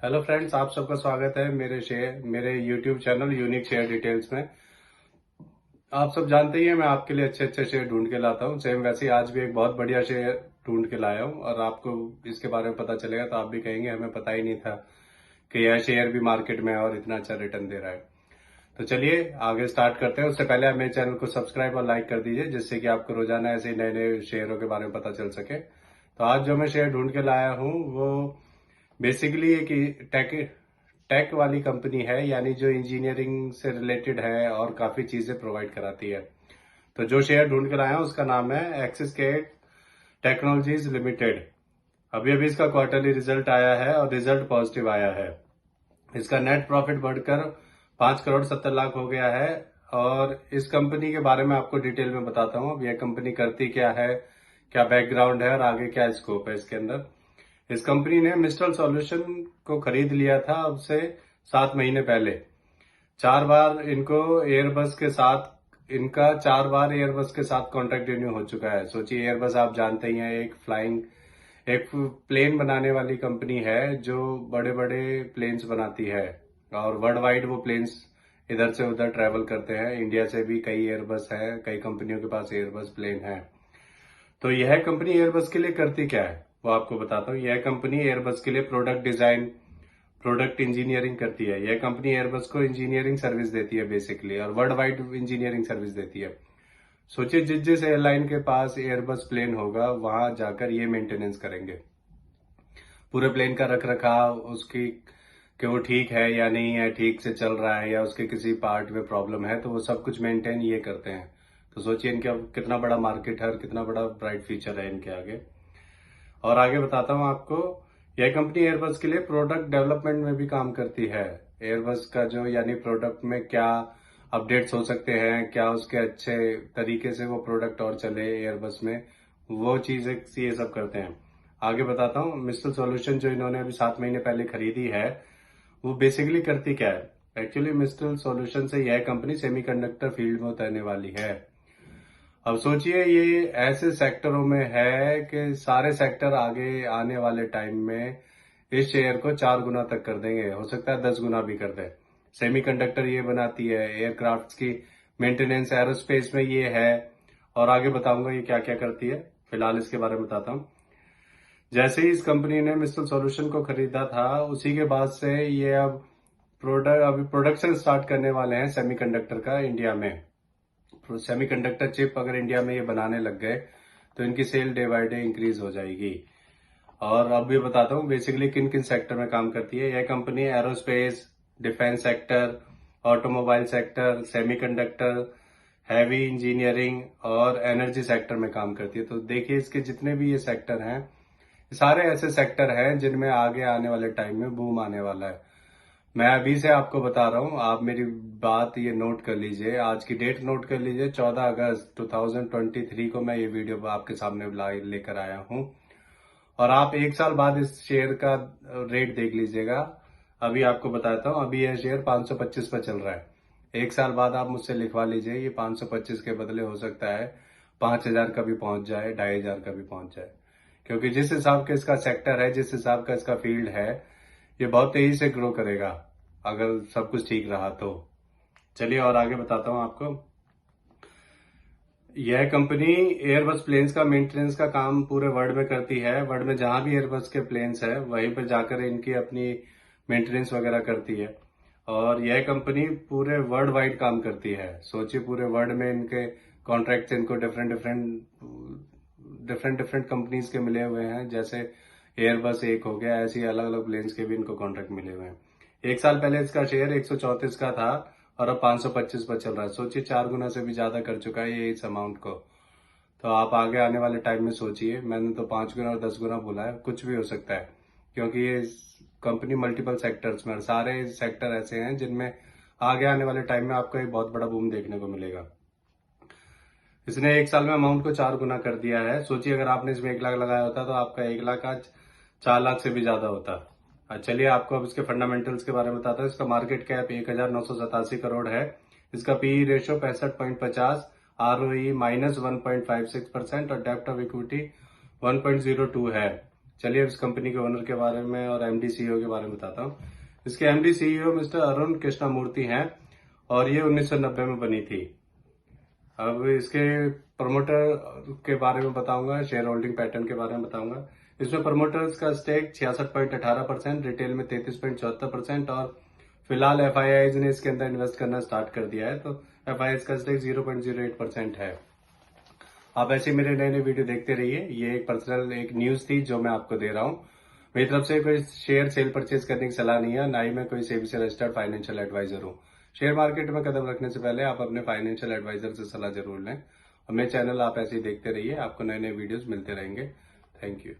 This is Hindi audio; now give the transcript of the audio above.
हेलो फ्रेंड्स, आप सबका स्वागत है मेरे YouTube channel unique share details में। आप सब जानते ही हैं मैं आपके लिए अच्छे अच्छे शेयर ढूंढ के लाता हूं। सेम वैसे ही आज भी एक बहुत बढ़िया शेयर ढूंढ के लाया हूं और आपको इसके बारे में पता चलेगा तो आप भी कहेंगे हमें पता ही नहीं था कि यह शेयर भी मार्केट में है और इतना अच्छा रिटर्न दे रहा है। तो चलिए आगे स्टार्ट करते हैं। उससे पहले आप मेरे चैनल को सब्सक्राइब और लाइक कर दीजिए, जिससे कि आपको रोजाना ऐसे नए नए शेयरों के बारे में पता चल सके। तो आज जो मैं शेयर ढूंढ के लाया हूँ वो बेसिकली एक टेक टेक वाली कंपनी है, यानी जो इंजीनियरिंग से रिलेटेड है और काफी चीजें प्रोवाइड कराती है। तो जो शेयर ढूंढ कर आया हूं उसका नाम है एक्सिस के टेक्नोलॉजीज लिमिटेड। अभी अभी इसका क्वार्टरली रिजल्ट आया है और रिजल्ट पॉजिटिव आया है। इसका नेट प्रॉफिट बढ़कर 5 करोड़ 70 लाख हो गया है। और इस कंपनी के बारे में आपको डिटेल में बताता हूँ। अब यह कंपनी करती क्या है, क्या बैकग्राउंड है और आगे क्या स्कोप है इसके अंदर। इस कंपनी ने मिस्ट्रल सॉल्यूशन को खरीद लिया था अब से 7 महीने पहले। 4 बार इनका 4 बार एयरबस के साथ कॉन्ट्रैक्ट रिन्यू हो चुका है। सोचिए, एयरबस आप जानते ही हैं, एक प्लेन बनाने वाली कंपनी है जो बड़े बड़े प्लेन्स बनाती है और वर्ल्ड वाइड वो प्लेन्स इधर से उधर ट्रेवल करते हैं। इंडिया से भी कई एयरबस है, कई कंपनियों के पास एयरबस प्लेन है। तो यह कंपनी एयरबस के लिए करती क्या है वो आपको बताता हूँ। यह कंपनी एयरबस के लिए प्रोडक्ट डिजाइन, प्रोडक्ट इंजीनियरिंग करती है। यह कंपनी एयरबस को इंजीनियरिंग सर्विस देती है बेसिकली, और वर्ल्ड वाइड इंजीनियरिंग सर्विस देती है। सोचिए, जिस जिस एयरलाइन के पास एयरबस प्लेन होगा वहां जाकर ये मेंटेनेंस करेंगे। पूरे प्लेन का रख रखाव, उसकी कि वो ठीक है या नहीं है, ठीक से चल रहा है या उसके किसी पार्ट में प्रॉब्लम है, तो वो सब कुछ मेंटेन ये करते हैं। तो सोचिए इनका कितना बड़ा मार्केट है और कितना बड़ा ब्राइट फ्यूचर है इनके आगे। और आगे बताता हूँ आपको। यह कंपनी एयरबस के लिए प्रोडक्ट डेवलपमेंट में भी काम करती है। एयरबस का जो यानी प्रोडक्ट में क्या अपडेट्स हो सकते हैं, क्या उसके अच्छे तरीके से वो प्रोडक्ट और चले एयरबस में, वो चीजें ये सब करते हैं। आगे बताता हूँ। मिस्टल सॉल्यूशन जो इन्होंने अभी 7 महीने पहले खरीदी है वो बेसिकली करती क्या है। एक्चुअली मिस्टल सॉल्यूशन से यह कंपनी सेमीकंडक्टर फील्ड में उतरने वाली है। अब सोचिए, ये ऐसे सेक्टरों में है कि सारे सेक्टर आगे आने वाले टाइम में इस शेयर को 4 गुना तक कर देंगे, हो सकता है 10 गुना भी कर दे। सेमीकंडक्टर ये बनाती है, एयरक्राफ्ट्स की मेंटेनेंस एरोस्पेस में ये है। और आगे बताऊंगा ये क्या क्या करती है। फिलहाल इसके बारे में बताता हूँ। जैसे ही इस कंपनी ने मिस्टल सॉल्यूशन को खरीदा था, उसी के बाद से ये अभी प्रोडक्शन स्टार्ट करने वाले हैं सेमीकंडक्टर का इंडिया में। सेमीकंडक्टर चिप अगर इंडिया में ये बनाने लग गए तो इनकी sale day by day increase हो जाएगी। और अब भी बताता हूँ बेसिकली किन किन सेक्टर में काम करती है यह company. Aerospace, defence sector, automobile sector, semiconductor, heavy engineering और एनर्जी सेक्टर में काम करती है। तो देखिए, इसके जितने भी ये सेक्टर हैं, सारे ऐसे सेक्टर हैं जिनमें आगे आने वाले टाइम में बूम आने वाला है। मैं अभी से आपको बता रहा हूँ, आप मेरी बात ये नोट कर लीजिए, आज की डेट नोट कर लीजिए। 14 अगस्त 2023 को मैं ये वीडियो आपके सामने लेकर आया हूँ। और आप 1 साल बाद इस शेयर का रेट देख लीजिएगा। अभी आपको बताता हूँ, अभी यह शेयर 525 पर चल रहा है। 1 साल बाद आप मुझसे लिखवा लीजिए, ये 525 के बदले हो सकता है 5,000 का भी पहुंच जाए, 2,500 का भी पहुंच जाए। क्योंकि जिस हिसाब का इसका सेक्टर है, जिस हिसाब का इसका फील्ड है, ये बहुत तेजी से ग्रो करेगा अगर सब कुछ ठीक रहा तो। चलिए और आगे बताता हूँ आपको। यह कंपनी एयरबस प्लेन्स का मेंटेनेंस का काम पूरे वर्ल्ड में करती है। वर्ल्ड में जहां भी एयरबस के प्लेन्स है वहीं पर जाकर इनकी अपनी मेंटेनेंस वगैरह करती है। और यह कंपनी पूरे वर्ल्ड वाइड काम करती है। सोचिए, पूरे वर्ल्ड में इनके कॉन्ट्रैक्ट इनको डिफरेंट डिफरेंट कंपनीज के मिले हुए हैं। जैसे एयरबस एक हो गया, ऐसे अलग अलग प्लेन्स के भी इनको कॉन्ट्रैक्ट मिले हुए हैं। 1 साल पहले इसका शेयर 134 का था और अब 525 पर चल रहा है। सोचिए, 4 गुना से भी ज्यादा कर चुका है ये इस अमाउंट को। तो आप आगे आने वाले टाइम में सोचिए। मैंने तो 5 गुना और 10 गुना बोला है, कुछ भी हो सकता है, क्योंकि ये कंपनी मल्टीपल सेक्टर्स में, सारे सेक्टर ऐसे हैं जिनमें आगे आने वाले टाइम में आपको एक बहुत बड़ा बूम देखने को मिलेगा। इसने 1 साल में अमाउंट को 4 गुना कर दिया है। सोचिए, अगर आपने इसमें 1 लाख लगाया होता तो आपका 1 लाख आज 4 लाख से भी ज्यादा होता। चलिए आपको अब इसके फंडामेंटल्स के बारे में बताता हूँ। इसका मार्केट कैप 1,987 करोड़ है। इसका पीई रेशियो 65.50, ROE -1.56% और डेप्ट ऑफ इक्विटी 1.02 है। चलिए इस कंपनी के ओनर के बारे में और एमडी सीईओ के बारे में बताता हूँ। इसके MD CEO mister Arun Krishnamurthy हैं और ये 1990 में बनी थी। अब इसके प्रमोटर के बारे में बताऊंगा, शेयर होल्डिंग पैटर्न के बारे में बताऊंगा। इसमें प्रमोटर्स का स्टेक 66.18%, रिटेल में 33.74% और फिलहाल एफआईआईज ने इसके अंदर इन्वेस्ट करना स्टार्ट कर दिया है, तो एफआईआईज का स्टेक 0.08% है। आप ऐसे मेरे नए नए वीडियो देखते रहिए। ये एक पर्सनल एक न्यूज थी जो मैं आपको दे रहा हूँ। मेरी तरफ से कोई शेयर सेल परचेज करने की सलाह नहीं है, ना ही मैं कोई सेबी से रजिस्टर्ड फाइनेंशियल एडवाइजर हूँ। शेयर मार्केट में कदम रखने से पहले आप अपने फाइनेंशियल एडवाइजर से सलाह जरूर लें। और मेरे चैनल आप ऐसे ही देखते रहिए, आपको नए नए वीडियोस मिलते रहेंगे। Thank you.